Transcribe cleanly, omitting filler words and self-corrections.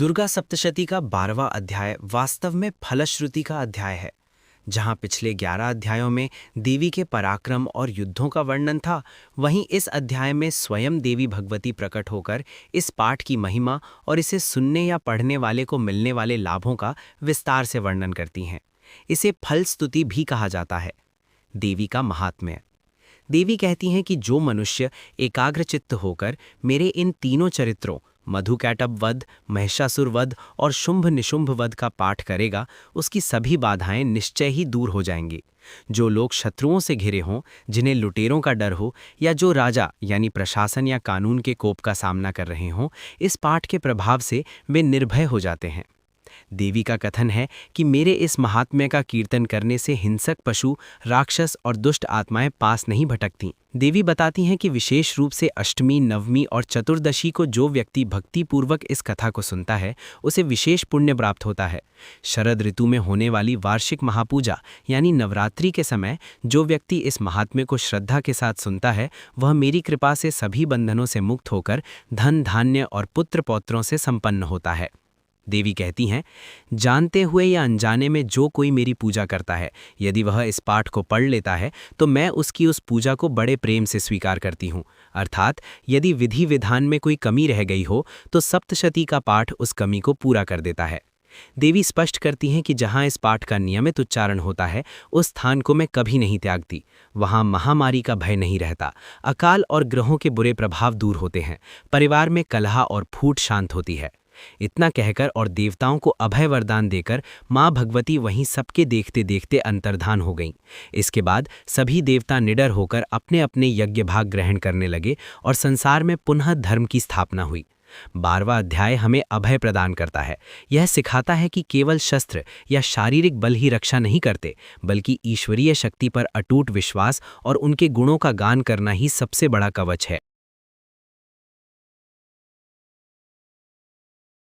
दुर्गा सप्तशती का 12वां अध्याय वास्तव में फलश्रुति का अध्याय है। जहां पिछले 11 अध्यायों में देवी के पराक्रम और युद्धों का वर्णन था, वहीं इस अध्याय में स्वयं देवी भगवती प्रकट होकर इस पाठ की महिमा और इसे सुनने या पढ़ने वाले को मिलने वाले लाभों का विस्तार से वर्णन करती हैं। इसे फल स्तुति भी कहा जाता है। देवी का महात्म्य। देवी कहती हैं कि जो मनुष्य एकाग्रचित्त होकर मेरे इन तीनों चरित्रों मधुकैटभ वध, महिषासुर वध और शुंभ निशुंभ वध का पाठ करेगा, उसकी सभी बाधाएं निश्चय ही दूर हो जाएंगी। जो लोग शत्रुओं से घिरे हों, जिन्हें लुटेरों का डर हो, या जो राजा यानी प्रशासन या कानून के कोप का सामना कर रहे हों, इस पाठ के प्रभाव से वे निर्भय हो जाते हैं। देवी का कथन है कि मेरे इस महात्म्य का कीर्तन करने से हिंसक पशु, राक्षस और दुष्ट आत्माएं पास नहीं भटकती। देवी बताती हैं कि विशेष रूप से अष्टमी, नवमी और चतुर्दशी को जो व्यक्ति भक्तिपूर्वक इस कथा को सुनता है, उसे विशेष पुण्य प्राप्त होता है। शरद ऋतु में होने वाली वार्षिक महापूजा यानी नवरात्रि के समय जो व्यक्ति इस महात्म्य को श्रद्धा के साथ सुनता है, वह मेरी कृपा से सभी बंधनों से मुक्त होकर धन, धान्य और पुत्र पौत्रों से संपन्न होता है। देवी कहती हैं, जानते हुए या अनजाने में जो कोई मेरी पूजा करता है, यदि वह इस पाठ को पढ़ लेता है तो मैं उसकी उस पूजा को बड़े प्रेम से स्वीकार करती हूँ। अर्थात यदि विधि विधान में कोई कमी रह गई हो तो सप्तशती का पाठ उस कमी को पूरा कर देता है। देवी स्पष्ट करती हैं कि जहाँ इस पाठ का नियमित उच्चारण होता है, उस स्थान को मैं कभी नहीं त्यागती। वहाँ महामारी का भय नहीं रहता, अकाल और ग्रहों के बुरे प्रभाव दूर होते हैं, परिवार में कलह और फूट शांत होती है। इतना कहकर और देवताओं को अभय वरदान देकर मां भगवती वहीं सबके देखते देखते अंतर्धान हो गईं। इसके बाद सभी देवता निडर होकर अपने अपने यज्ञ भाग ग्रहण करने लगे और संसार में पुनः धर्म की स्थापना हुई। 12वां अध्याय हमें अभय प्रदान करता है। यह सिखाता है कि केवल शस्त्र या शारीरिक बल ही रक्षा नहीं करते, बल्कि ईश्वरीय शक्ति पर अटूट विश्वास और उनके गुणों का गान करना ही सबसे बड़ा कवच है।